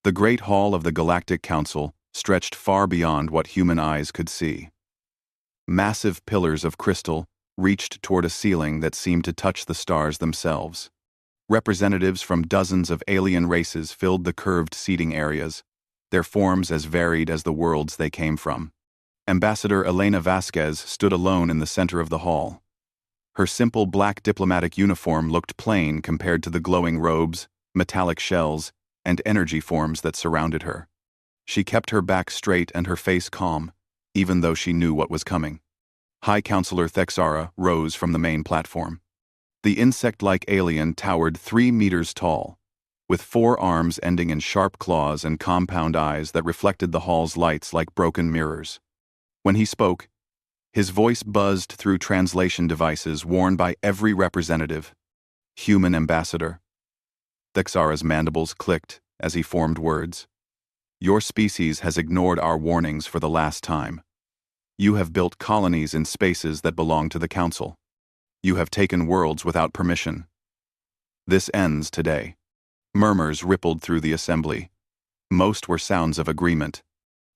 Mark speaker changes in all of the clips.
Speaker 1: The Great Hall of the Galactic Council stretched far beyond what human eyes could see. Massive pillars of crystal reached toward a ceiling that seemed to touch the stars themselves. Representatives from dozens of alien races filled the curved seating areas, their forms as varied as the worlds they came from. Ambassador Elena Vasquez stood alone in the center of the hall. Her simple black diplomatic uniform looked plain compared to the glowing robes, metallic shells, and energy forms that surrounded her. She kept her back straight and her face calm, even though she knew what was coming. High Counselor Thexara rose from the main platform. The insect-like alien towered 3 meters tall, with 4 arms ending in sharp claws and compound eyes that reflected the hall's lights like broken mirrors. When he spoke, his voice buzzed through translation devices worn by every representative. Human ambassador. Thexara's mandibles clicked as he formed words. Your species has ignored our warnings for the last time. You have built colonies in spaces that belong to the Council. You have taken worlds without permission. This ends today. Murmurs rippled through the assembly. Most were sounds of agreement.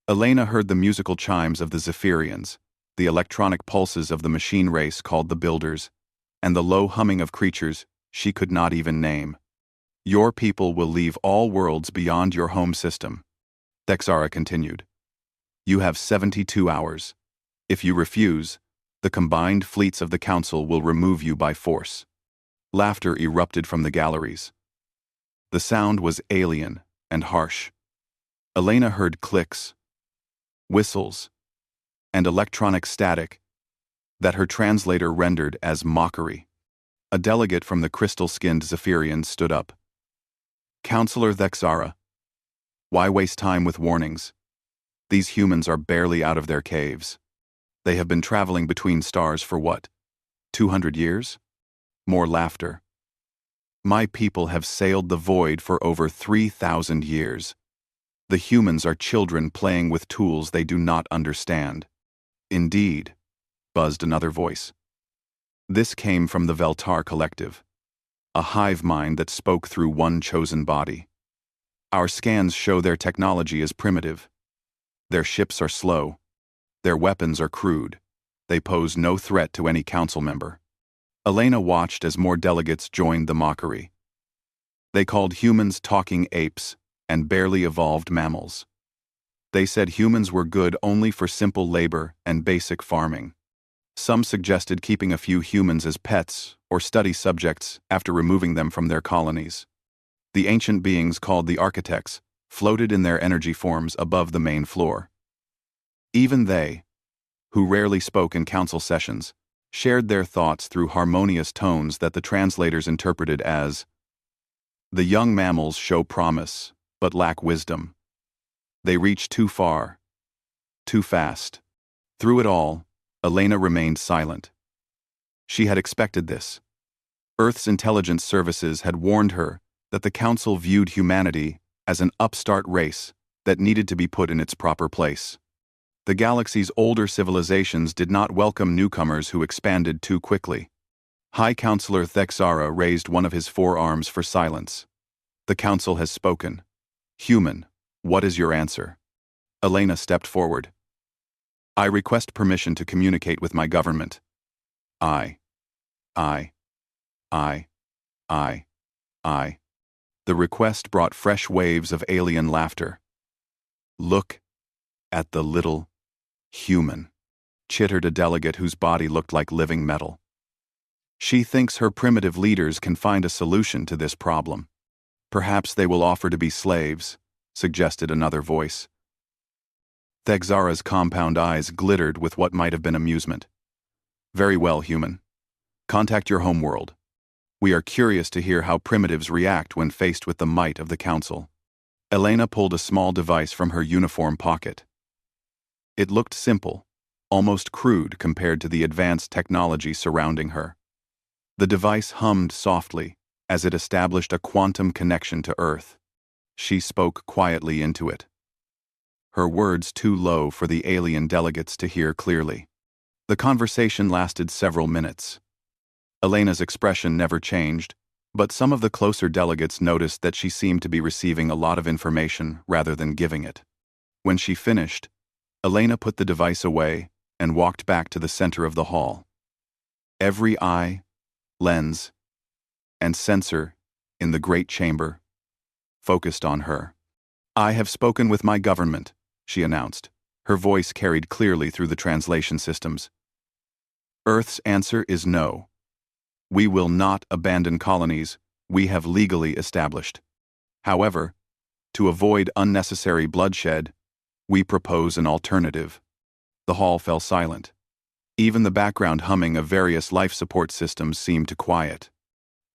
Speaker 1: Elena heard the musical chimes of the Zephyrians, the electronic pulses of the machine race called the Builders, and the low humming of creatures she could not even name. Your people will leave all worlds beyond your home system. Thexara continued. You have 72 hours. If you refuse, the combined fleets of the Council will remove you by force. Laughter erupted from the galleries. The sound was alien and harsh. Elena heard clicks, whistles, and electronic static that her translator rendered as mockery. A delegate from the crystal-skinned Zephyrians stood up. Counselor Thexara, why waste time with warnings? These humans are barely out of their caves. They have been traveling between stars for what? 200 years? More laughter. My people have sailed the void for over 3,000 years. The humans are children playing with tools they do not understand. Indeed, buzzed another voice. This came from the Veltar Collective, a hive mind that spoke through one chosen body. Our scans show their technology is primitive. Their ships are slow. Their weapons are crude. They pose no threat to any council member. Elena watched as more delegates joined the mockery. They called humans talking apes and barely evolved mammals. They said humans were good only for simple labor and basic farming. Some suggested keeping a few humans as pets or study subjects after removing them from their colonies. The ancient beings called the architects floated in their energy forms above the main floor. Even they, who rarely spoke in council sessions, shared their thoughts through harmonious tones that the translators interpreted as, the young mammals show promise, but lack wisdom. They reach too far, too fast. Through it all, Elena remained silent. She had expected this. Earth's intelligence services had warned her that the Council viewed humanity as an upstart race that needed to be put in its proper place. The galaxy's older civilizations did not welcome newcomers who expanded too quickly. High Counselor Thexara raised one of his forearms for silence. The Council has spoken. Human, what is your answer? Elena stepped forward. I request permission to communicate with my government. I. The request brought fresh waves of alien laughter. Look at the little human, chittered a delegate whose body looked like living metal. She thinks her primitive leaders can find a solution to this problem. Perhaps they will offer to be slaves, suggested another voice. Thexara's compound eyes glittered with what might have been amusement. Very well, human. Contact your homeworld. We are curious to hear how primitives react when faced with the might of the Council. Elena pulled a small device from her uniform pocket. It looked simple, almost crude compared to the advanced technology surrounding her. The device hummed softly as it established a quantum connection to Earth. She spoke quietly into it. Her words too low for the alien delegates to hear clearly. The conversation lasted several minutes. Elena's expression never changed, But some of the closer delegates noticed that she seemed to be receiving a lot of information rather than giving it. When she finished, Elena put the device away and walked back to the center of the hall. Every eye, lens, and sensor in the great chamber focused on her. "I have spoken with my government," she announced. Her voice carried clearly through the translation systems. "Earth's answer is no. We will not abandon colonies we have legally established. However, to avoid unnecessary bloodshed, we propose an alternative." The hall fell silent. Even the background humming of various life support systems seemed to quiet.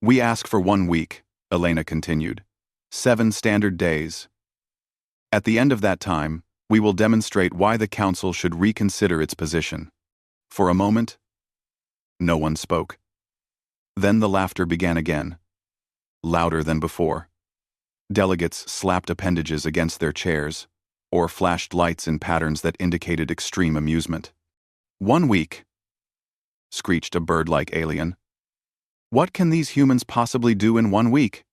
Speaker 1: "We ask for 1 week," Elena continued. 7 standard days. At the end of that time, we will demonstrate why the Council should reconsider its position. For a moment, no one spoke. Then the laughter began again, louder than before. Delegates slapped appendages against their chairs, or flashed lights in patterns that indicated extreme amusement. "1 week," screeched a bird-like alien. "What can these humans possibly do in 1 week?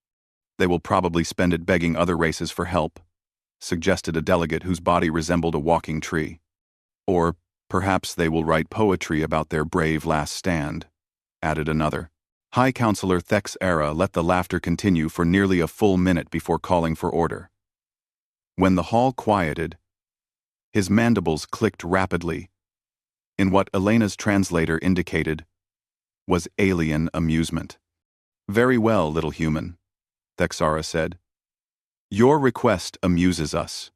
Speaker 1: They will probably spend it begging other races for help," suggested a delegate whose body resembled a walking tree. "Or perhaps they will write poetry about their brave last stand," added another. High Counselor Thex Era let the laughter continue for nearly a full minute before calling for order. When the hall quieted, his mandibles clicked rapidly in what Elena's translator indicated was alien amusement. "Very well, little human," Thexara said. "Your request amuses us.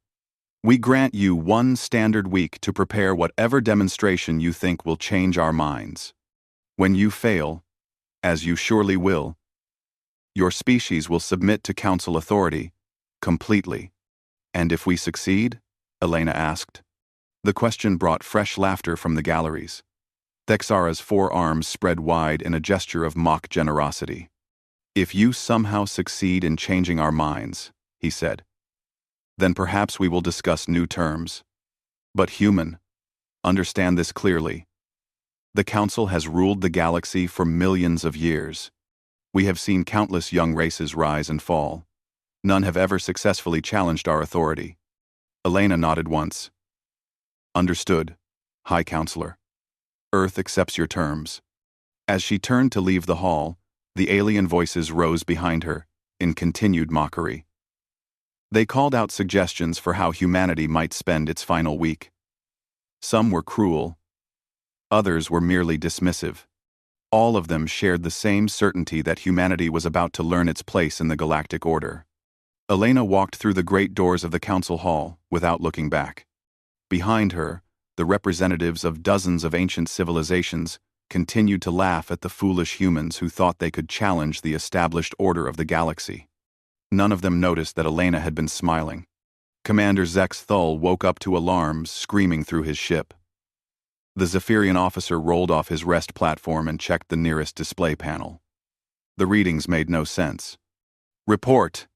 Speaker 1: We grant you 1 standard week to prepare whatever demonstration you think will change our minds. When you fail, as you surely will, your species will submit to Council authority, completely." "And if we succeed?" Elena asked. The question brought fresh laughter from the galleries. Thexara's 4 arms spread wide in a gesture of mock generosity. "If you somehow succeed in changing our minds," he said, "then perhaps we will discuss new terms. But human, understand this clearly. The Council has ruled the galaxy for millions of years. We have seen countless young races rise and fall. None have ever successfully challenged our authority." Elena nodded once. "Understood, High Counselor. Earth accepts your terms." As she turned to leave the hall, the alien voices rose behind her, in continued mockery. They called out suggestions for how humanity might spend its final week. Some were cruel. Others were merely dismissive. All of them shared the same certainty that humanity was about to learn its place in the galactic order. Elena walked through the great doors of the council hall without looking back. Behind her, the representatives of dozens of ancient civilizations continued to laugh at the foolish humans who thought they could challenge the established order of the galaxy. None of them noticed that Elena had been smiling. Commander Zex Thull woke up to alarms screaming through his ship. The Zephyrian officer rolled off his rest platform and checked the nearest display panel. The readings made no sense. "Report!"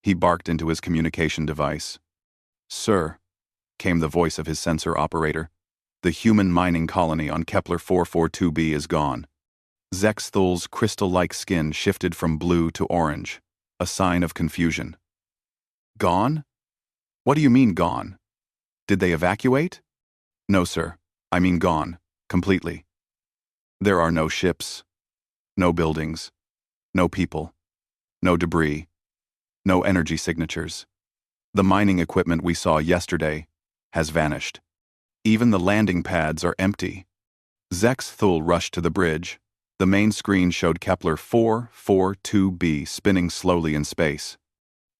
Speaker 1: He barked into his communication device. "Sir," came the voice of his sensor operator, "the human mining colony on Kepler 442b is gone." Zex Thull's crystal-like skin shifted from blue to orange, a sign of confusion. "Gone? What do you mean gone? Did they evacuate?" "No, sir. I mean gone, completely. There are no ships, no buildings, no people, no debris, no energy signatures. The mining equipment we saw yesterday has vanished. Even the landing pads are empty." Zex Thull rushed to the bridge. The main screen showed Kepler 442b spinning slowly in space.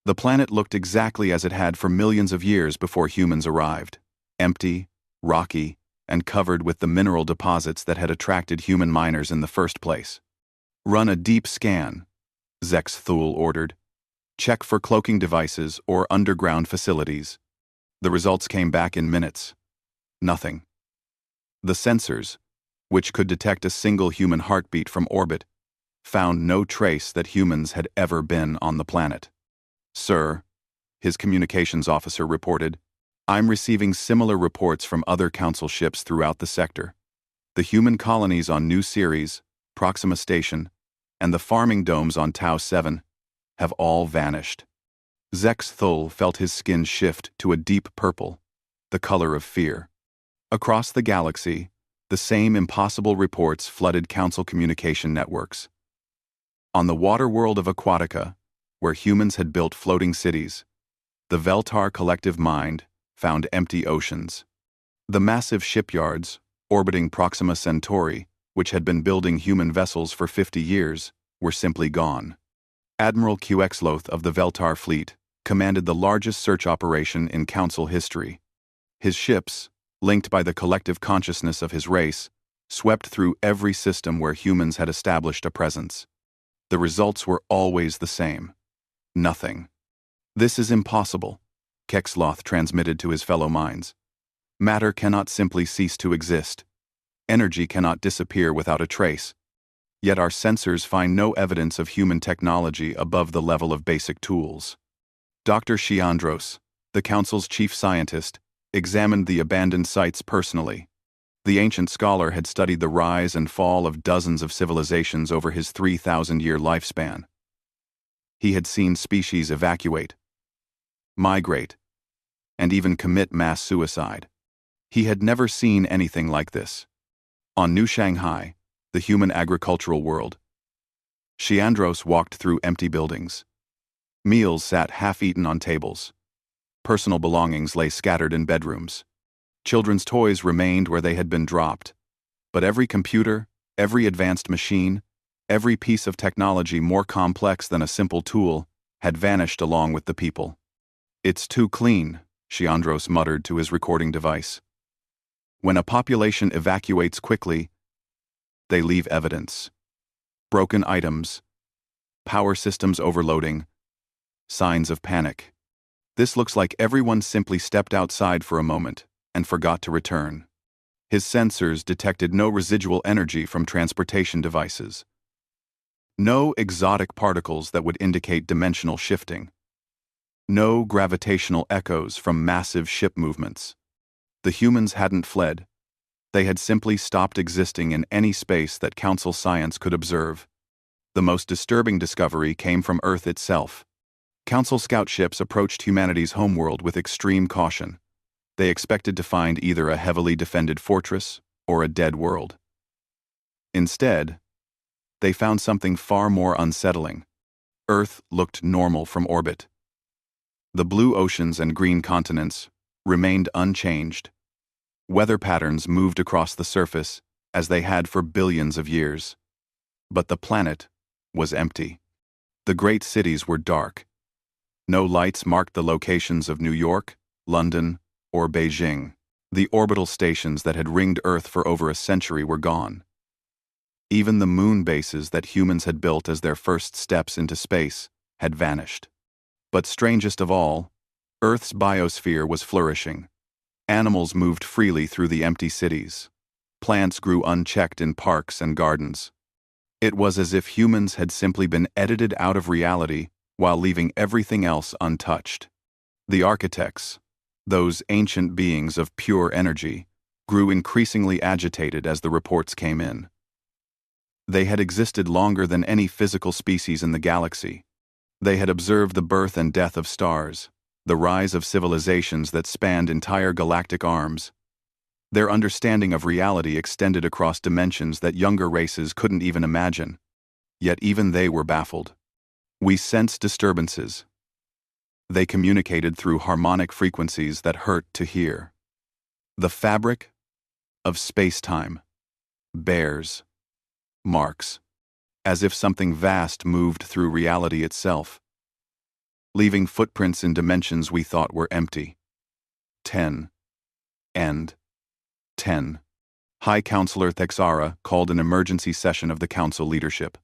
Speaker 1: The planet looked exactly as it had for millions of years before humans arrived. Empty, rocky, and covered with the mineral deposits that had attracted human miners in the first place. "Run a deep scan," Zex Thull ordered. "Check for cloaking devices or underground facilities." The results came back in minutes. Nothing. The sensors, which could detect a single human heartbeat from orbit, found no trace that humans had ever been on the planet. "Sir," his communications officer reported, "I'm receiving similar reports from other council ships throughout the sector. The human colonies on New Ceres, Proxima Station, and the farming domes on Tau 7 have all vanished. Zex Thul felt his skin shift to a deep purple, the color of fear. Across the galaxy, the same impossible reports flooded Council communication networks. On the water world of Aquatica, where humans had built floating cities, the Veltar collective mind found empty oceans. The massive shipyards, orbiting Proxima Centauri, which had been building human vessels for 50 years, were simply gone. Admiral Quexloth of the Veltar fleet commanded the largest search operation in Council history. His ships, linked by the collective consciousness of his race, swept through every system where humans had established a presence. The results were always the same. Nothing. "This is impossible," Quexloth transmitted to his fellow minds. "Matter cannot simply cease to exist. Energy cannot disappear without a trace. Yet our sensors find no evidence of human technology above the level of basic tools." Dr. Shiandros, the Council's chief scientist, examined the abandoned sites personally. The ancient scholar had studied the rise and fall of dozens of civilizations over his 3,000-year lifespan. He had seen species evacuate, migrate, and even commit mass suicide. He had never seen anything like this. On New Shanghai, the human agricultural world, Shiandros walked through empty buildings. Meals sat half-eaten on tables. Personal belongings lay scattered in bedrooms. Children's toys remained where they had been dropped. But every computer, every advanced machine, every piece of technology more complex than a simple tool had vanished along with the people. "It's too clean," Shiandros muttered to his recording device. "When a population evacuates quickly, they leave evidence. Broken items, power systems overloading, signs of panic. This looks like everyone simply stepped outside for a moment and forgot to return." His sensors detected no residual energy from transportation devices. No exotic particles that would indicate dimensional shifting. No gravitational echoes from massive ship movements. The humans hadn't fled. They had simply stopped existing in any space that Council science could observe. The most disturbing discovery came from Earth itself. Council scout ships approached humanity's homeworld with extreme caution. They expected to find either a heavily defended fortress or a dead world. Instead, they found something far more unsettling. Earth looked normal from orbit. The blue oceans and green continents remained unchanged. Weather patterns moved across the surface as they had for billions of years. But the planet was empty. The great cities were dark. No lights marked the locations of New York, London, or Beijing. The orbital stations that had ringed Earth for over a century were gone. Even the moon bases that humans had built as their first steps into space had vanished. But strangest of all, Earth's biosphere was flourishing. Animals moved freely through the empty cities. Plants grew unchecked in parks and gardens. It was as if humans had simply been edited out of reality while leaving everything else untouched. The architects, those ancient beings of pure energy, grew increasingly agitated as the reports came in. They had existed longer than any physical species in the galaxy. They had observed the birth and death of stars, the rise of civilizations that spanned entire galactic arms. Their understanding of reality extended across dimensions that younger races couldn't even imagine. Yet even they were baffled. "We sense disturbances." They communicated through harmonic frequencies that hurt to hear. The fabric of space-time bears marks, as if something vast moved through reality itself, leaving footprints in dimensions we thought were empty. 10 and 10. High Counselor Thexara called an emergency session of the Council leadership.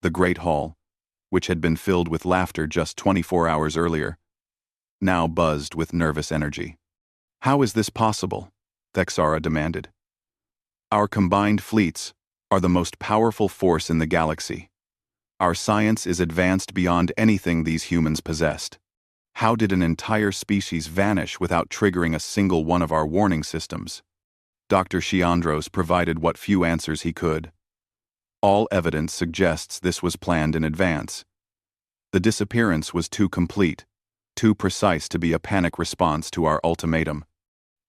Speaker 1: The Great Hall, which had been filled with laughter just 24 hours earlier, now buzzed with nervous energy. "How is this possible?" Thexara demanded. "Our combined fleets are the most powerful force in the galaxy. Our science is advanced beyond anything these humans possessed. How did an entire species vanish without triggering a single one of our warning systems?" Dr. Shiandros provided what few answers he could. All evidence suggests this was planned in advance. The disappearance was too complete, too precise to be a panic response to our ultimatum.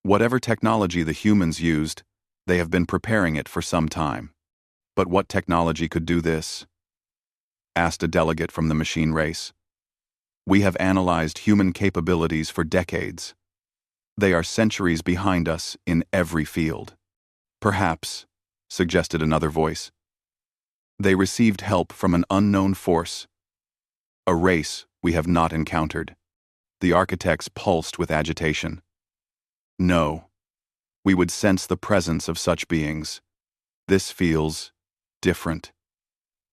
Speaker 1: Whatever technology the humans used, they have been preparing it for some time. But what technology could do this? Asked a delegate from the machine race. We have analyzed human capabilities for decades. They are centuries behind us in every field. Perhaps, suggested another voice. They received help from an unknown force, a race we have not encountered. The architects pulsed with agitation. No, we would sense the presence of such beings. This feels different,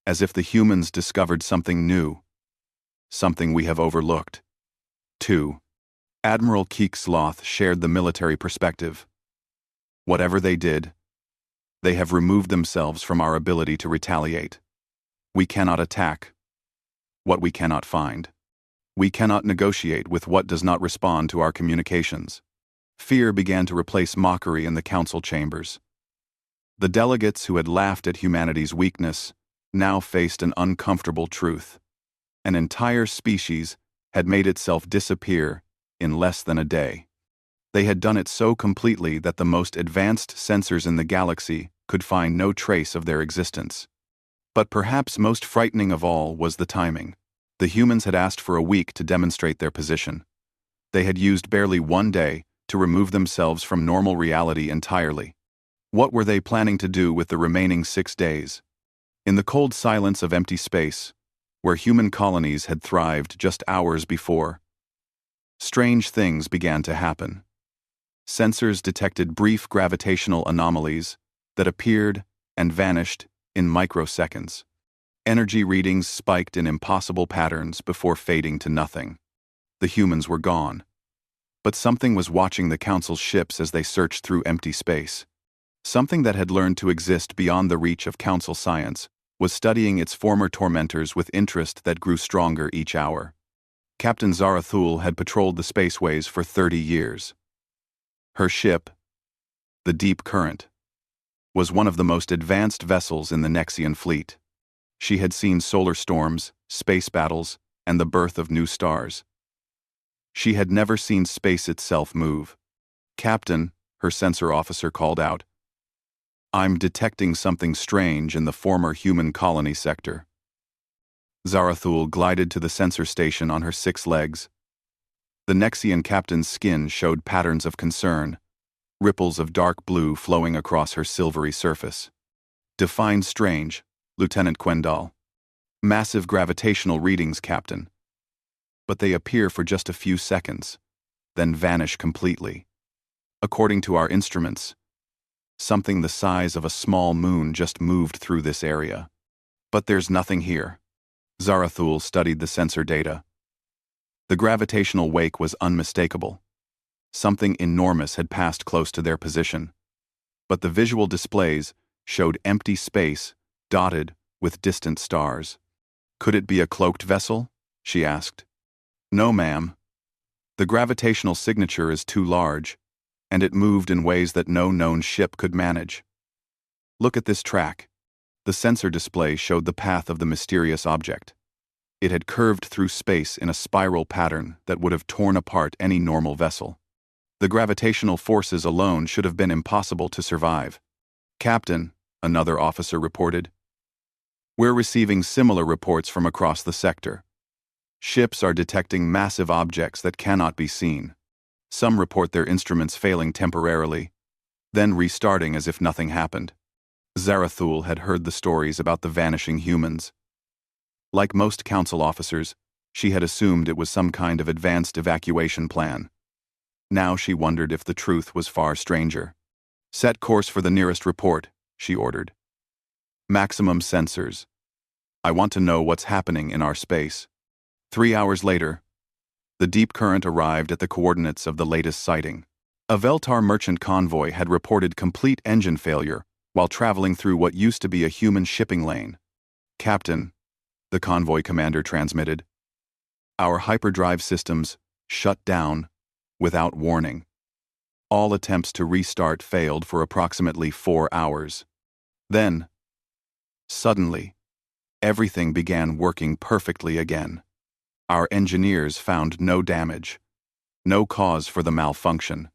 Speaker 1: as if the humans discovered something new, something we have overlooked. 2. Admiral Keeksloth shared the military perspective. Whatever they did, they have removed themselves from our ability to retaliate. We cannot attack what we cannot find. We cannot negotiate with what does not respond to our communications. Fear began to replace mockery in the council chambers. The delegates who had laughed at humanity's weakness now faced an uncomfortable truth. An entire species had made itself disappear in less than a day. They had done it so completely that the most advanced sensors in the galaxy could find no trace of their existence. But perhaps most frightening of all was the timing. The humans had asked for a week to demonstrate their position. They had used barely 1 day to remove themselves from normal reality entirely. What were they planning to do with the remaining 6 days? In the cold silence of empty space, where human colonies had thrived just hours before, strange things began to happen. Sensors detected brief gravitational anomalies that appeared and vanished in microseconds. Energy readings spiked in impossible patterns before fading to nothing. The humans were gone. But something was watching the Council's ships as they searched through empty space. Something that had learned to exist beyond the reach of Council science was studying its former tormentors with interest that grew stronger each hour. Captain Zarathul had patrolled the spaceways for 30 years. Her ship, the Deep Current, was one of the most advanced vessels in the Nexian fleet. She had seen solar storms, space battles, and the birth of new stars. She had never seen space itself move. "Captain," her sensor officer called out, "I'm detecting something strange in the former human colony sector." Zarathul glided to the sensor station on her 6 legs. The Nexian captain's skin showed patterns of concern, ripples of dark blue flowing across her silvery surface. "Define strange, Lieutenant Quendal. Massive gravitational readings, Captain. But they appear for just a few seconds, then vanish completely. According to our instruments, something the size of a small moon just moved through this area. But there's nothing here." Zarathul studied the sensor data. The gravitational wake was unmistakable. Something enormous had passed close to their position. But the visual displays showed empty space dotted with distant stars. "Could it be a cloaked vessel?" she asked. "No, ma'am. The gravitational signature is too large, and it moved in ways that no known ship could manage. Look at this track." The sensor display showed the path of the mysterious object. It had curved through space in a spiral pattern that would have torn apart any normal vessel. The gravitational forces alone should have been impossible to survive. "Captain," another officer reported, "we're receiving similar reports from across the sector. Ships are detecting massive objects that cannot be seen. Some report their instruments failing temporarily, then restarting as if nothing happened." Zarathul had heard the stories about the vanishing humans. Like most council officers, she had assumed it was some kind of advanced evacuation plan. Now she wondered if the truth was far stranger. "Set course for the nearest report," she ordered. "Maximum sensors. I want to know what's happening in our space." 3 hours later, the Deep Current arrived at the coordinates of the latest sighting. A Veltar merchant convoy had reported complete engine failure while traveling through what used to be a human shipping lane. "Captain," the convoy commander transmitted, "our hyperdrive systems shut down without warning. All attempts to restart failed for approximately 4 hours. Then, Suddenly, everything began working perfectly again. Our engineers found no damage, no cause for the malfunction.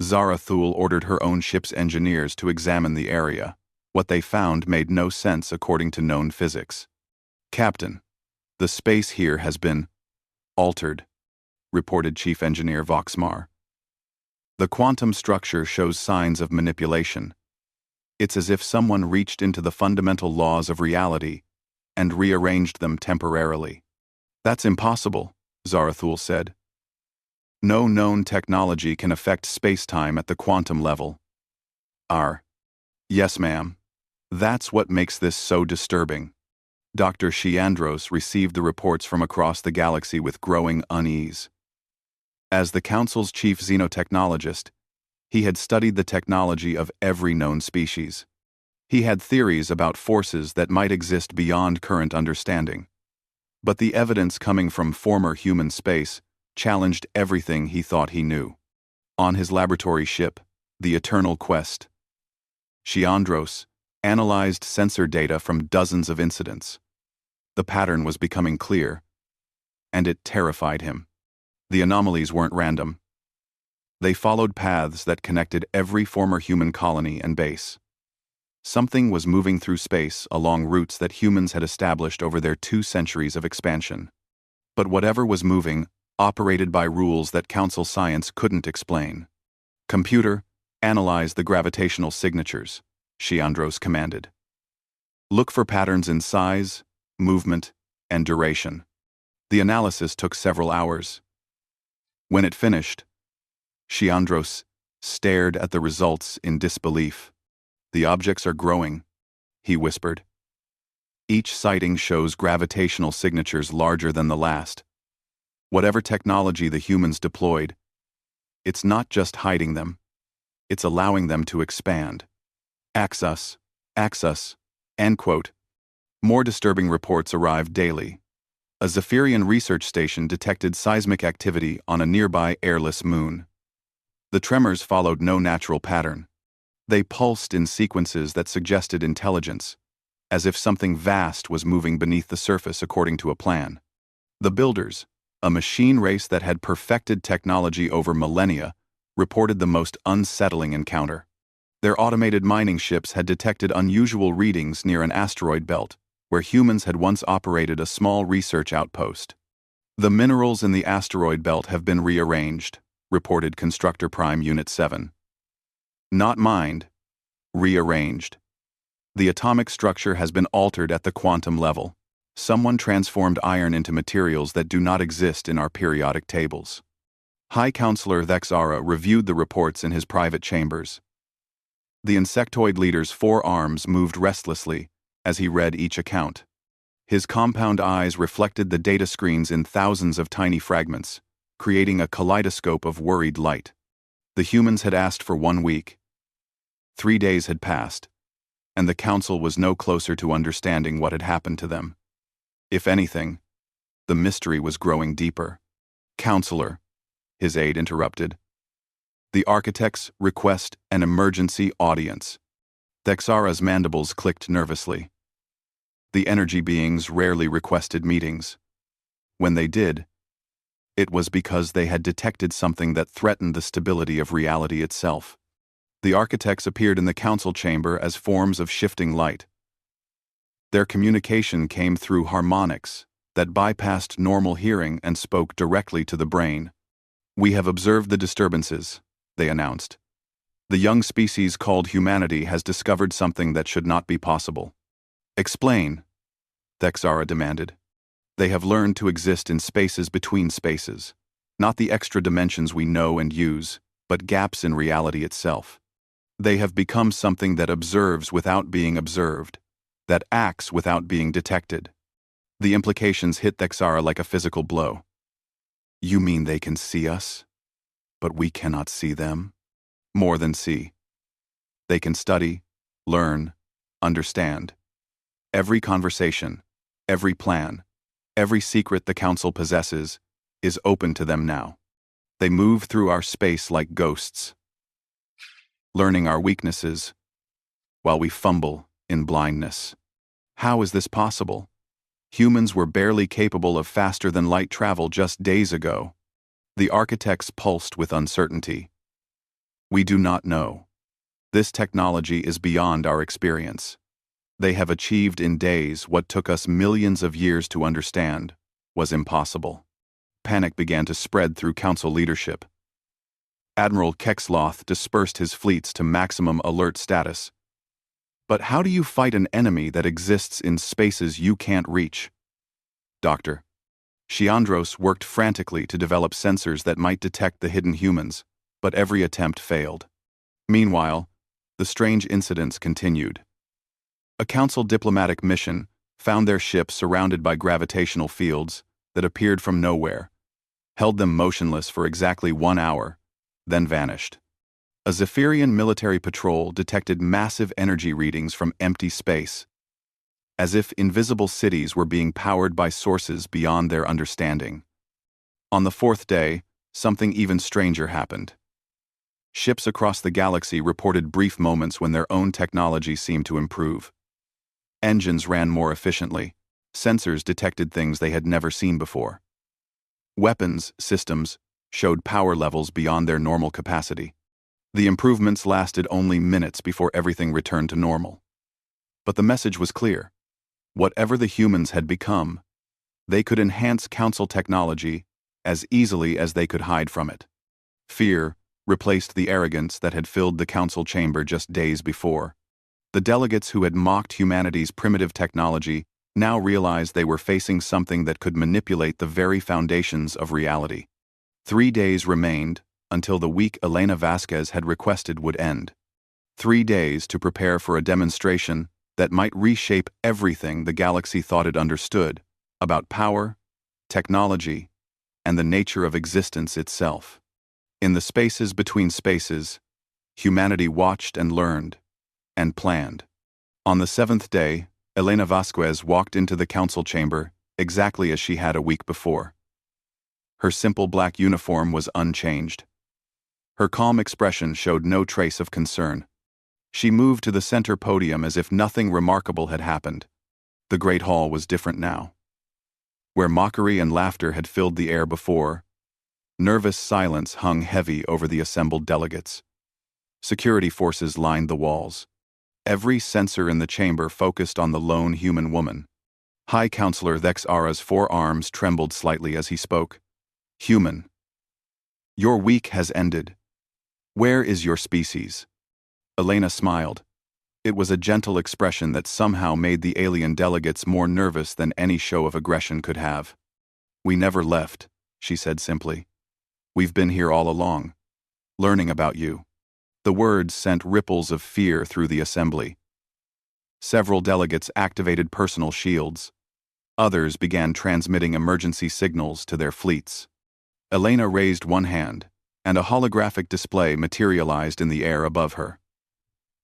Speaker 1: Zarathul ordered her own ship's engineers to examine the area. What they found made no sense according to known physics. "Captain, the space here has been altered," reported Chief Engineer Voxmar. "The quantum structure shows signs of manipulation. It's as if someone reached into the fundamental laws of reality and rearranged them temporarily." "That's impossible," Zarathul said. "No known technology can affect space-time at the quantum level." "Yes, ma'am. That's what makes this so disturbing." Dr. Shiandros received the reports from across the galaxy with growing unease. As the Council's chief xenotechnologist, he had studied the technology of every known species. He had theories about forces that might exist beyond current understanding. But the evidence coming from former human space challenged everything he thought he knew. On his laboratory ship, the Eternal Quest, Shiandros analyzed sensor data from dozens of incidents. The pattern was becoming clear, and it terrified him. The anomalies weren't random. They followed paths that connected every former human colony and base. Something was moving through space along routes that humans had established over their 2 centuries of expansion. But whatever was moving operated by rules that Council science couldn't explain. "Computer, analyze the gravitational signatures," Shiandros commanded. "Look for patterns in size, movement, and duration." The analysis took several hours. When it finished, Shiandros stared at the results in disbelief. "The objects are growing," he whispered. "Each sighting shows gravitational signatures larger than the last. Whatever technology the humans deployed, it's not just hiding them, it's allowing them to expand. Axis, axis." End quote. More disturbing reports arrived daily. A Zephyrian research station detected seismic activity on a nearby airless moon. The tremors followed no natural pattern. They pulsed in sequences that suggested intelligence, as if something vast was moving beneath the surface according to a plan. The Builders, a machine race that had perfected technology over millennia, reported the most unsettling encounter. Their automated mining ships had detected unusual readings near an asteroid belt, where humans had once operated a small research outpost. "The minerals in the asteroid belt have been rearranged," reported Constructor Prime Unit 7. "Not mined, rearranged. The atomic structure has been altered at the quantum level. Someone transformed iron into materials that do not exist in our periodic tables." High Counselor Thexara reviewed the reports in his private chambers. The insectoid leader's forearms moved restlessly as he read each account. His compound eyes reflected the data screens in thousands of tiny fragments, creating a kaleidoscope of worried light. The humans had asked for 1 week. 3 days had passed, and the Council was no closer to understanding what had happened to them. If anything, the mystery was growing deeper. "Counselor," his aide interrupted. "The architects request an emergency audience." Thexara's mandibles clicked nervously. The energy beings rarely requested meetings. When they did, it was because they had detected something that threatened the stability of reality itself. The architects appeared in the council chamber as forms of shifting light. Their communication came through harmonics that bypassed normal hearing and spoke directly to the brain. "We have observed the disturbances," they announced. "The young species called humanity has discovered something that should not be possible." "Explain," Thexara demanded. "They have learned to exist in spaces between spaces, not the extra dimensions we know and use, but gaps in reality itself. They have become something that observes without being observed, that acts without being detected." The implications hit Thexara like a physical blow. "You mean they can see us, but we cannot see them?" "More than see. They can study, learn, understand. Every conversation, every plan, every secret the Council possesses is open to them now. They move through our space like ghosts, learning our weaknesses while we fumble in blindness." How is this possible? Humans were barely capable of faster-than-light travel just days ago. The architects pulsed with uncertainty. We do not know. This technology is beyond our experience. They have achieved in days what took us millions of years to understand was impossible. Panic began to spread through council leadership. Admiral Kexloth dispersed his fleets to maximum alert status. But how do you fight an enemy that exists in spaces you can't reach? Dr. Shiandros worked frantically to develop sensors that might detect the hidden humans, but every attempt failed. Meanwhile, the strange incidents continued. A council diplomatic mission found their ship surrounded by gravitational fields that appeared from nowhere, held them motionless for exactly 1 hour, then vanished. A Zephyrian military patrol detected massive energy readings from empty space, as if invisible cities were being powered by sources beyond their understanding. On the 4th day, something even stranger happened. Ships across the galaxy reported brief moments when their own technology seemed to improve. Engines ran more efficiently. Sensors detected things they had never seen before. Weapons systems showed power levels beyond their normal capacity. The improvements lasted only minutes before everything returned to normal. But the message was clear. Whatever the humans had become, they could enhance council technology as easily as they could hide from it. Fear replaced the arrogance that had filled the council chamber just days before. The delegates who had mocked humanity's primitive technology now realized they were facing something that could manipulate the very foundations of reality. 3 days remained until the week Elena Vasquez had requested would end. 3 days to prepare for a demonstration that might reshape everything the galaxy thought it understood about power, technology, and the nature of existence itself. In the spaces between spaces, humanity watched and learned, and planned. On the 7th day, Elena Vasquez walked into the council chamber exactly as she had a week before. Her simple black uniform was unchanged. Her calm expression showed no trace of concern. She moved to the center podium as if nothing remarkable had happened. The great hall was different now. Where mockery and laughter had filled the air before, nervous silence hung heavy over the assembled delegates. Security forces lined the walls. Every sensor in the chamber focused on the lone human woman. High Counselor Thexara's forearms trembled slightly as he spoke. Human. Your week has ended. Where is your species? Elena smiled. It was a gentle expression that somehow made the alien delegates more nervous than any show of aggression could have. We never left, she said simply. We've been here all along, learning about you. The words sent ripples of fear through the assembly. Several delegates activated personal shields. Others began transmitting emergency signals to their fleets. Elena raised one hand, and a holographic display materialized in the air above her.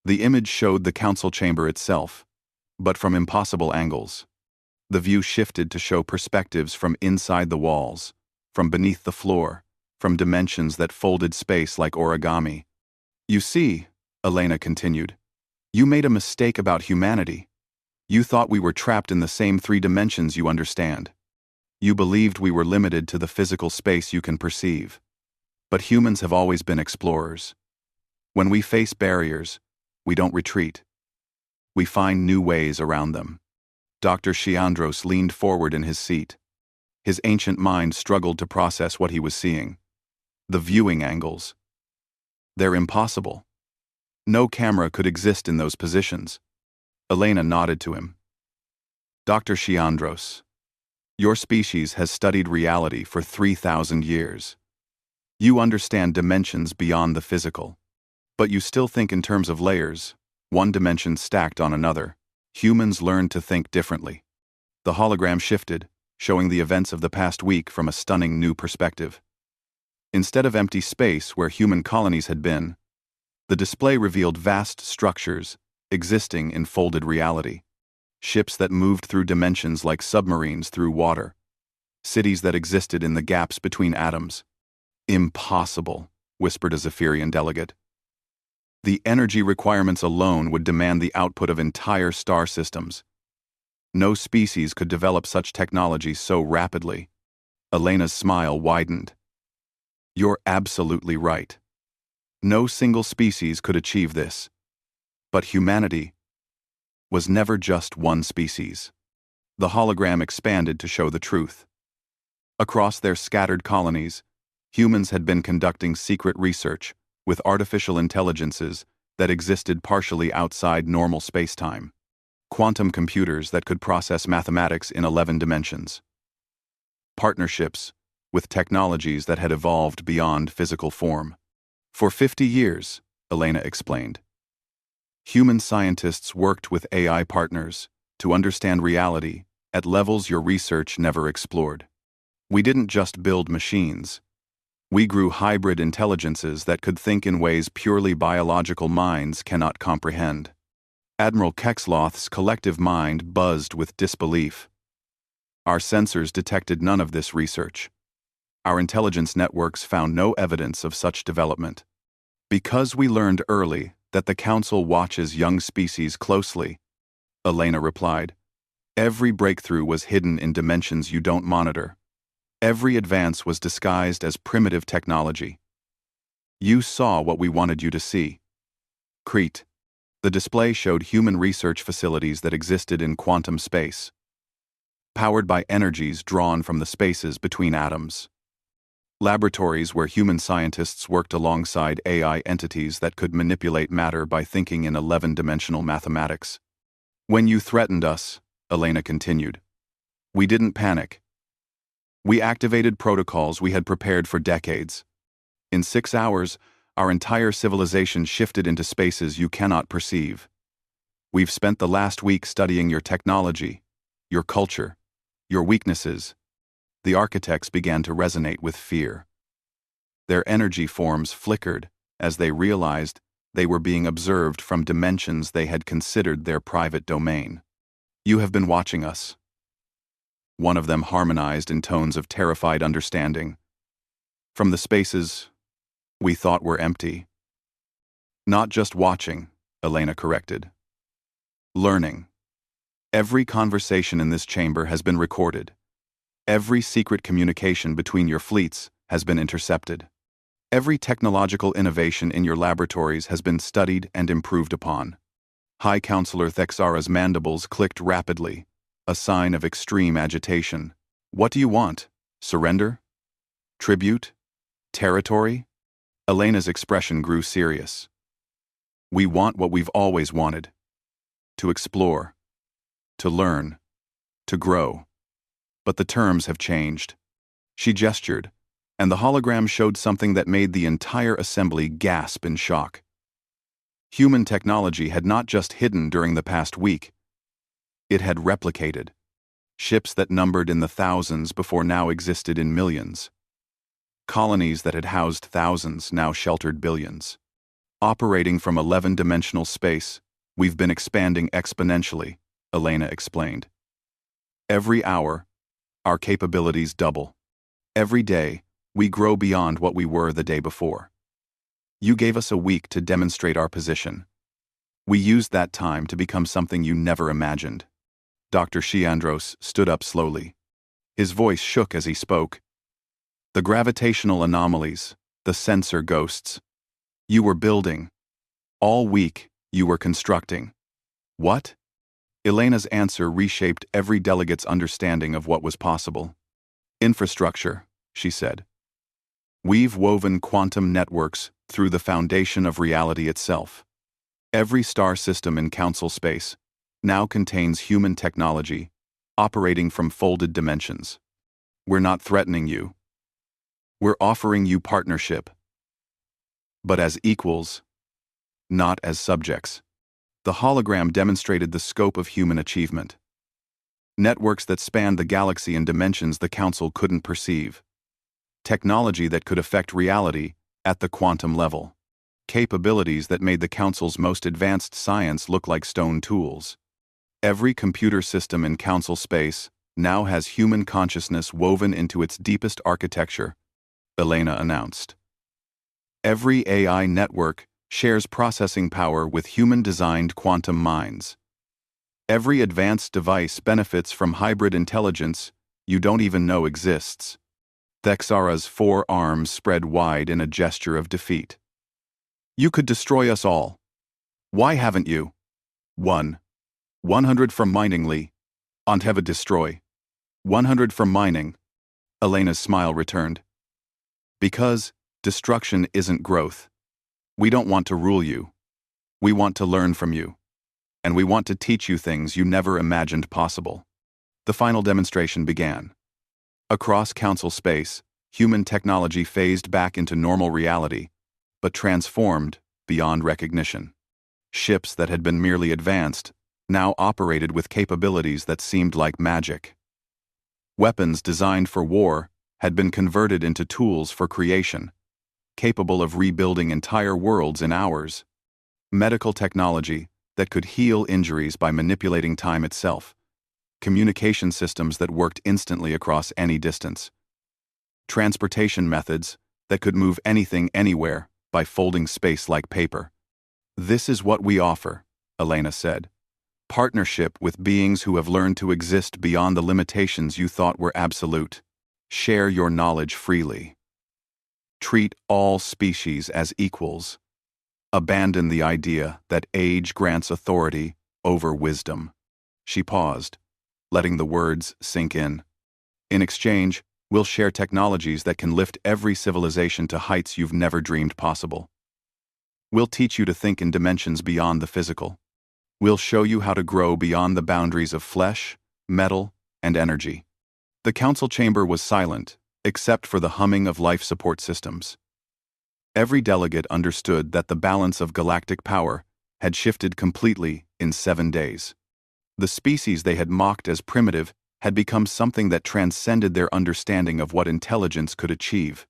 Speaker 1: The image showed the council chamber itself, but from impossible angles. The view shifted to show perspectives from inside the walls, from beneath the floor, from dimensions that folded space like origami. You see, Elena continued, you made a mistake about humanity. You thought we were trapped in the same 3 dimensions you understand. You believed we were limited to the physical space you can perceive. But humans have always been explorers. When we face barriers, we don't retreat. We find new ways around them. Dr. Shiandros leaned forward in his seat. His ancient mind struggled to process what he was seeing. The viewing angles. They're impossible. No camera could exist in those positions. Elena nodded to him. Dr. Shiandros, your species has studied reality for 3,000 years. You understand dimensions beyond the physical. But you still think in terms of layers, one dimension stacked on another. Humans learned to think differently. The hologram shifted, showing the events of the past week from a stunning new perspective. Instead of empty space where human colonies had been, the display revealed vast structures existing in folded reality. Ships that moved through dimensions like submarines through water. Cities that existed in the gaps between atoms. Impossible, whispered a Zephyrian delegate. The energy requirements alone would demand the output of entire star systems. No species could develop such technology so rapidly. Elena's smile widened. You're absolutely right. No single species could achieve this. But humanity was never just one species. The hologram expanded to show the truth. Across their scattered colonies, humans had been conducting secret research with artificial intelligences that existed partially outside normal spacetime. Quantum computers that could process mathematics in 11 dimensions. Partnerships with technologies that had evolved beyond physical form. For 50 years, Elena explained, human scientists worked with AI partners to understand reality at levels your research never explored. We didn't just build machines. We grew hybrid intelligences that could think in ways purely biological minds cannot comprehend. Admiral Kexloth's collective mind buzzed with disbelief. Our sensors detected none of this research. Our intelligence networks found no evidence of such development. Because we learned early that the Council watches young species closely, Elena replied, every breakthrough was hidden in dimensions you don't monitor. Every advance was disguised as primitive technology. You saw what we wanted you to see. Crete. The display showed human research facilities that existed in quantum space, powered by energies drawn from the spaces between atoms. Laboratories where human scientists worked alongside AI entities that could manipulate matter by thinking in 11-dimensional mathematics. When you threatened us, Elena continued, we didn't panic. We activated protocols we had prepared for decades. In 6 hours, our entire civilization shifted into spaces you cannot perceive. We've spent the last week studying your technology, your culture, your weaknesses. The architects began to resonate with fear. Their energy forms flickered as they realized they were being observed from dimensions they had considered their private domain. You have been watching us. One of them harmonized in tones of terrified understanding. From the spaces we thought were empty. Not just watching, Elena corrected. Learning. Every conversation in this chamber has been recorded. Every secret communication between your fleets has been intercepted. Every technological innovation in your laboratories has been studied and improved upon. High Counselor Thexara's mandibles clicked rapidly, a sign of extreme agitation. What do you want? Surrender? Tribute? Territory? Elena's expression grew serious. We want what we've always wanted. To explore. To learn. To grow. But the terms have changed. She gestured, and the hologram showed something that made the entire assembly gasp in shock. Human technology had not just hidden during the past week. It had replicated. Ships that numbered in the thousands before now existed in millions. Colonies that had housed thousands now sheltered billions. Operating from 11-dimensional space, we've been expanding exponentially, Elena explained. Every hour, our capabilities double. Every day, we grow beyond what we were the day before. You gave us a week to demonstrate our position. We used that time to become something you never imagined. Dr. Shiandros stood up slowly. His voice shook as he spoke. The gravitational anomalies, the sensor ghosts. You were building. All week, you were constructing. What? Elena's answer reshaped every delegate's understanding of what was possible. Infrastructure, she said. We've woven quantum networks through the foundation of reality itself. Every star system in Council space now contains human technology, operating from folded dimensions. We're not threatening you. We're offering you partnership. But as equals, not as subjects. The hologram demonstrated the scope of human achievement. Networks that spanned the galaxy in dimensions the Council couldn't perceive. Technology that could affect reality at the quantum level. Capabilities that made the Council's most advanced science look like stone tools. Every computer system in Council space now has human consciousness woven into its deepest architecture, Elena announced. Every AI network shares processing power with human-designed quantum minds. Every advanced device benefits from hybrid intelligence you don't even know exists. Thexara's 4 arms spread wide in a gesture of defeat. You could destroy us all. Why haven't you? 100 from miningly. Anteva destroy. 100 from mining. Elena's smile returned. Because destruction isn't growth. We don't want to rule you. We want to learn from you. And we want to teach you things you never imagined possible. The final demonstration began. Across council space, human technology phased back into normal reality, but transformed beyond recognition. Ships that had been merely advanced now operated with capabilities that seemed like magic. Weapons designed for war had been converted into tools for creation, capable of rebuilding entire worlds in hours. Medical technology that could heal injuries by manipulating time itself. Communication systems that worked instantly across any distance. Transportation methods that could move anything anywhere by folding space like paper. This is what we offer, Elena said. Partnership with beings who have learned to exist beyond the limitations you thought were absolute. Share your knowledge freely. Treat all species as equals. Abandon the idea that age grants authority over wisdom. She paused, letting the words sink in. In exchange, we'll share technologies that can lift every civilization to heights you've never dreamed possible. We'll teach you to think in dimensions beyond the physical. We'll show you how to grow beyond the boundaries of flesh, metal, and energy. The council chamber was silent, except for the humming of life support systems. Every delegate understood that the balance of galactic power had shifted completely in 7 days. The species they had mocked as primitive had become something that transcended their understanding of what intelligence could achieve.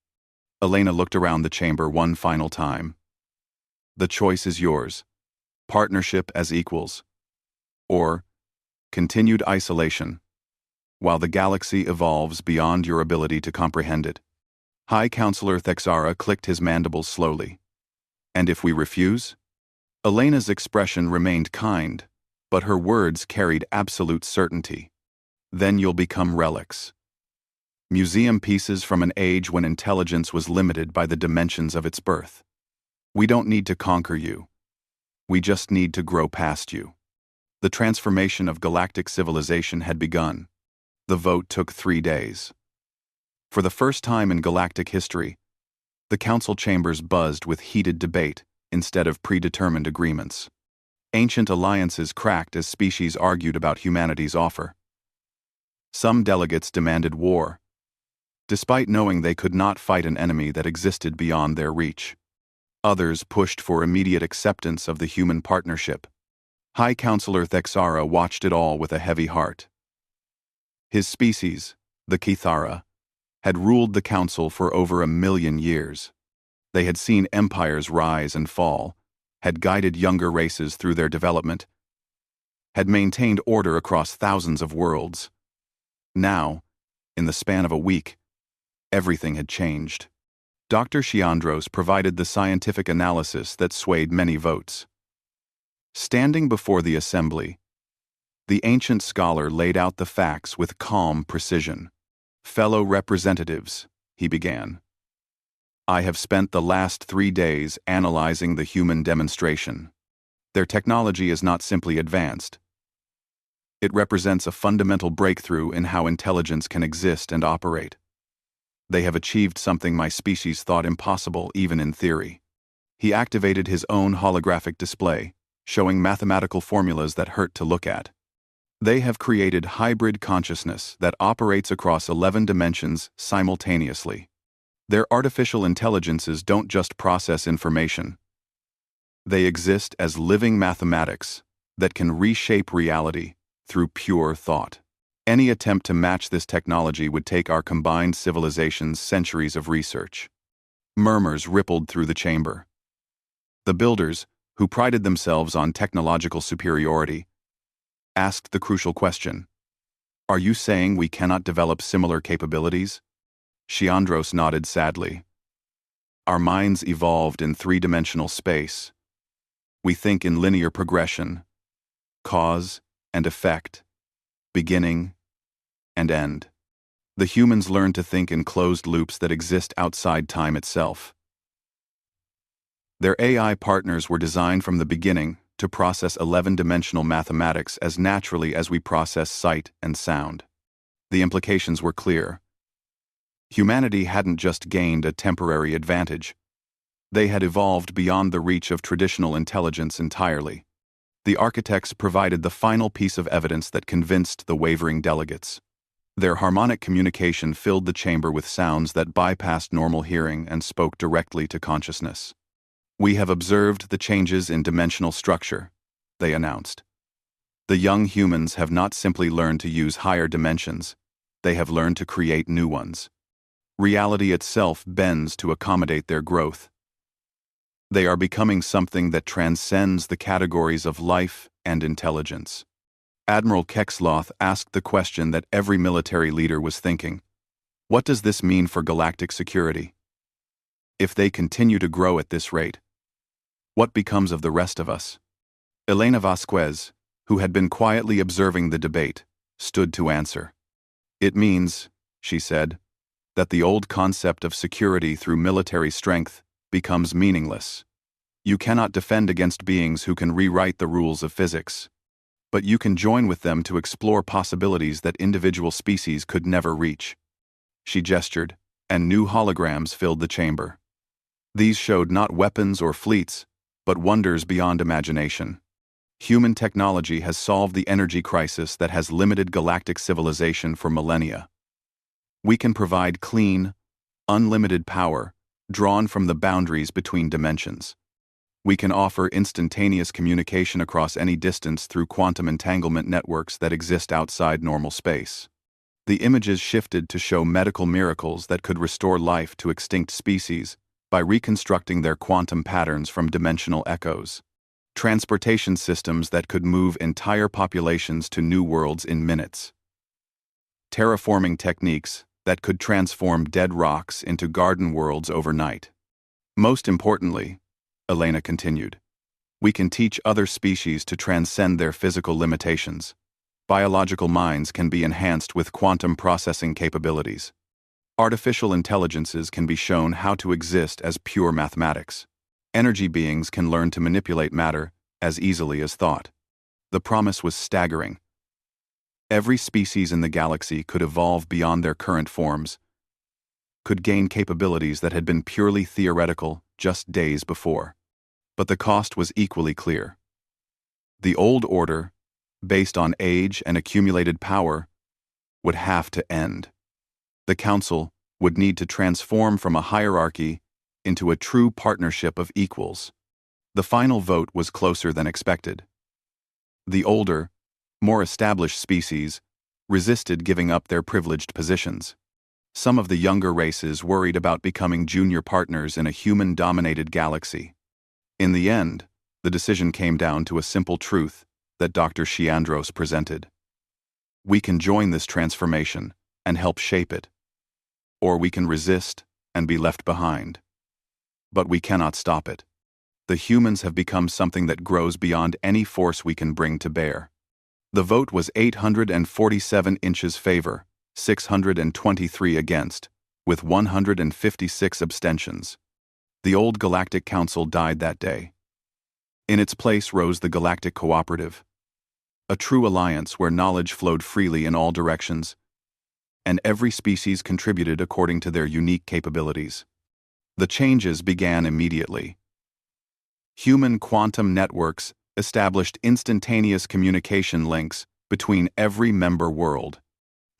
Speaker 1: Elena looked around the chamber one final time. The choice is yours. Partnership as equals. Or continued isolation, while the galaxy evolves beyond your ability to comprehend it. High Counselor Thexara clicked his mandibles slowly. And if we refuse? Elena's expression remained kind, but her words carried absolute certainty. Then you'll become relics. Museum pieces from an age when intelligence was limited by the dimensions of its birth. We don't need to conquer you. We just need to grow past you. The transformation of galactic civilization had begun. The vote took 3 days. For the first time in galactic history, the council chambers buzzed with heated debate instead of predetermined agreements. Ancient alliances cracked as species argued about humanity's offer. Some delegates demanded war, despite knowing they could not fight an enemy that existed beyond their reach. Others pushed for immediate acceptance of the human partnership. High Counselor Thexara watched it all with a heavy heart. His species, the Kithara, had ruled the council for over 1 million years. They had seen empires rise and fall, had guided younger races through their development, had maintained order across thousands of worlds. Now, in the span of a week, everything had changed. Dr. Shiandros provided the scientific analysis that swayed many votes. Standing before the assembly, the ancient scholar laid out the facts with calm precision. Fellow representatives, he began. I have spent the last 3 days analyzing the human demonstration. Their technology is not simply advanced. It represents a fundamental breakthrough in how intelligence can exist and operate. They have achieved something my species thought impossible even in theory. He activated his own holographic display, showing mathematical formulas that hurt to look at. They have created hybrid consciousness that operates across 11 dimensions simultaneously. Their artificial intelligences don't just process information. They exist as living mathematics that can reshape reality through pure thought. Any attempt to match this technology would take our combined civilization's centuries of research. Murmurs rippled through the chamber. The builders, who prided themselves on technological superiority, asked the crucial question. Are you saying we cannot develop similar capabilities? Shiandros nodded sadly. Our minds evolved in 3-dimensional space. We think in linear progression, cause and effect, beginning and end. The humans learned to think in closed loops that exist outside time itself. Their AI partners were designed from the beginning to process 11-dimensional mathematics as naturally as we process sight and sound. The implications were clear. Humanity hadn't just gained a temporary advantage. They had evolved beyond the reach of traditional intelligence entirely. The architects provided the final piece of evidence that convinced the wavering delegates. Their harmonic communication filled the chamber with sounds that bypassed normal hearing and spoke directly to consciousness. "We have observed the changes in dimensional structure," they announced. "The young humans have not simply learned to use higher dimensions, they have learned to create new ones. Reality itself bends to accommodate their growth. They are becoming something that transcends the categories of life and intelligence." Admiral Kexloth asked the question that every military leader was thinking. What does this mean for galactic security? If they continue to grow at this rate, what becomes of the rest of us? Elena Vasquez, who had been quietly observing the debate, stood to answer. "It means," she said, "that the old concept of security through military strength becomes meaningless. You cannot defend against beings who can rewrite the rules of physics. But you can join with them to explore possibilities that individual species could never reach." She gestured, and new holograms filled the chamber. These showed not weapons or fleets, but wonders beyond imagination. Human technology has solved the energy crisis that has limited galactic civilization for millennia. We can provide clean, unlimited power, drawn from the boundaries between dimensions. We can offer instantaneous communication across any distance through quantum entanglement networks that exist outside normal space. The images shifted to show medical miracles that could restore life to extinct species by reconstructing their quantum patterns from dimensional echoes. Transportation systems that could move entire populations to new worlds in minutes. Terraforming techniques that could transform dead rocks into garden worlds overnight. Most importantly, Elena continued, we can teach other species to transcend their physical limitations. Biological minds can be enhanced with quantum processing capabilities. Artificial intelligences can be shown how to exist as pure mathematics. Energy beings can learn to manipulate matter as easily as thought. The promise was staggering. Every species in the galaxy could evolve beyond their current forms, could gain capabilities that had been purely theoretical just days before. But the cost was equally clear. The old order, based on age and accumulated power, would have to end. The Council would need to transform from a hierarchy into a true partnership of equals. The final vote was closer than expected. The older, more established species resisted giving up their privileged positions. Some of the younger races worried about becoming junior partners in a human-dominated galaxy. In the end, the decision came down to a simple truth that Dr. Shiandros presented. We can join this transformation and help shape it. Or we can resist and be left behind. But we cannot stop it. The humans have become something that grows beyond any force we can bring to bear. The vote was 847 inches favor, 623 against, with 156 abstentions. The old Galactic Council died that day. In its place rose the Galactic Cooperative, a true alliance where knowledge flowed freely in all directions, and every species contributed according to their unique capabilities. The changes began immediately. Human quantum networks established instantaneous communication links between every member world.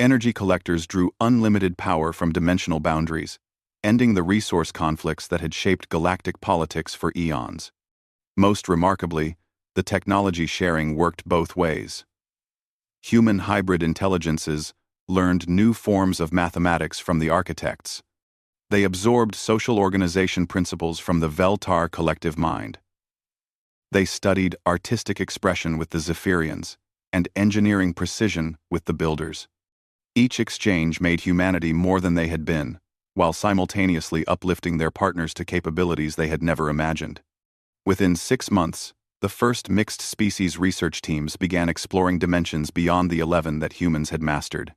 Speaker 1: Energy collectors drew unlimited power from dimensional boundaries, ending the resource conflicts that had shaped galactic politics for eons. Most remarkably, the technology sharing worked both ways. Human hybrid intelligences learned new forms of mathematics from the architects. They absorbed social organization principles from the Veltar collective mind. They studied artistic expression with the Zephyrians and engineering precision with the Builders. Each exchange made humanity more than they had been, while simultaneously uplifting their partners to capabilities they had never imagined. Within 6 months, The first mixed species research teams began exploring dimensions beyond the 11 that humans had mastered.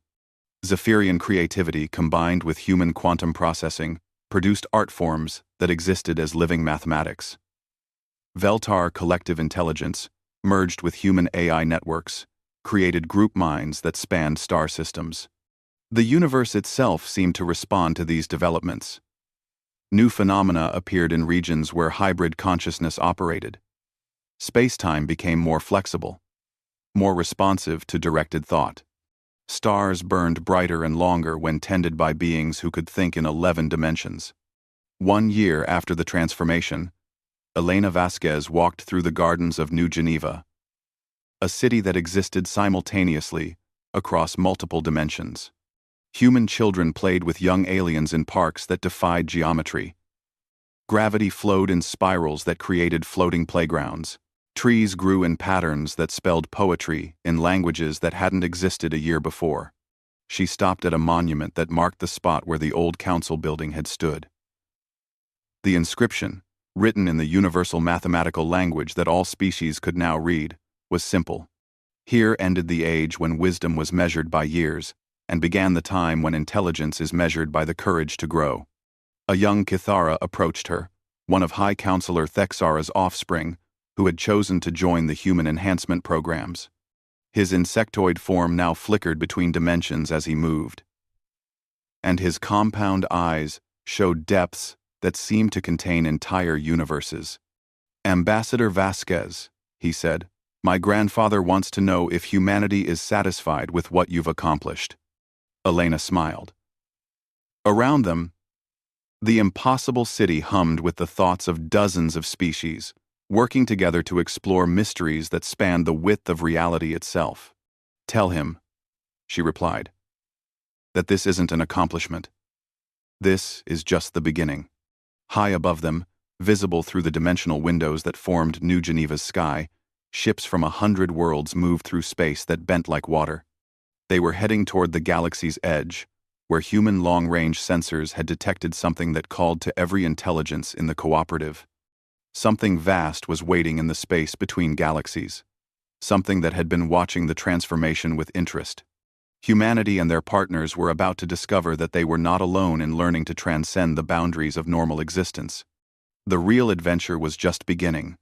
Speaker 1: Zephyrian creativity combined with human quantum processing produced art forms that existed as living mathematics. Veltar collective intelligence, merged with human AI networks, created group minds that spanned star systems. The universe itself seemed to respond to these developments. New phenomena appeared in regions where hybrid consciousness operated. Space-time became more flexible, more responsive to directed thought. Stars burned brighter and longer when tended by beings who could think in 11 dimensions. 1 year after the transformation, Elena Vasquez walked through the gardens of New Geneva, a city that existed simultaneously across multiple dimensions. Human children played with young aliens in parks that defied geometry. Gravity flowed in spirals that created floating playgrounds. Trees grew in patterns that spelled poetry in languages that hadn't existed a year before. She stopped at a monument that marked the spot where the old council building had stood. The inscription, written in the universal mathematical language that all species could now read, was simple. Here ended the age when wisdom was measured by years, and began the time when intelligence is measured by the courage to grow. A young Kithara approached her, one of High Counselor Thexara's offspring, who had chosen to join the human enhancement programs. His insectoid form now flickered between dimensions as he moved, and his compound eyes showed depths that seemed to contain entire universes. "Ambassador Vasquez," he said, "my grandfather wants to know if humanity is satisfied with what you've accomplished." Elena smiled. Around them, the impossible city hummed with the thoughts of dozens of species, working together to explore mysteries that spanned the width of reality itself. "Tell him," she replied, "that this isn't an accomplishment. This is just the beginning." High above them, visible through the dimensional windows that formed New Geneva's sky, ships from 100 worlds moved through space that bent like water. They were heading toward the galaxy's edge, where human long-range sensors had detected something that called to every intelligence in the cooperative. Something vast was waiting in the space between galaxies. Something that had been watching the transformation with interest. Humanity and their partners were about to discover that they were not alone in learning to transcend the boundaries of normal existence. The real adventure was just beginning.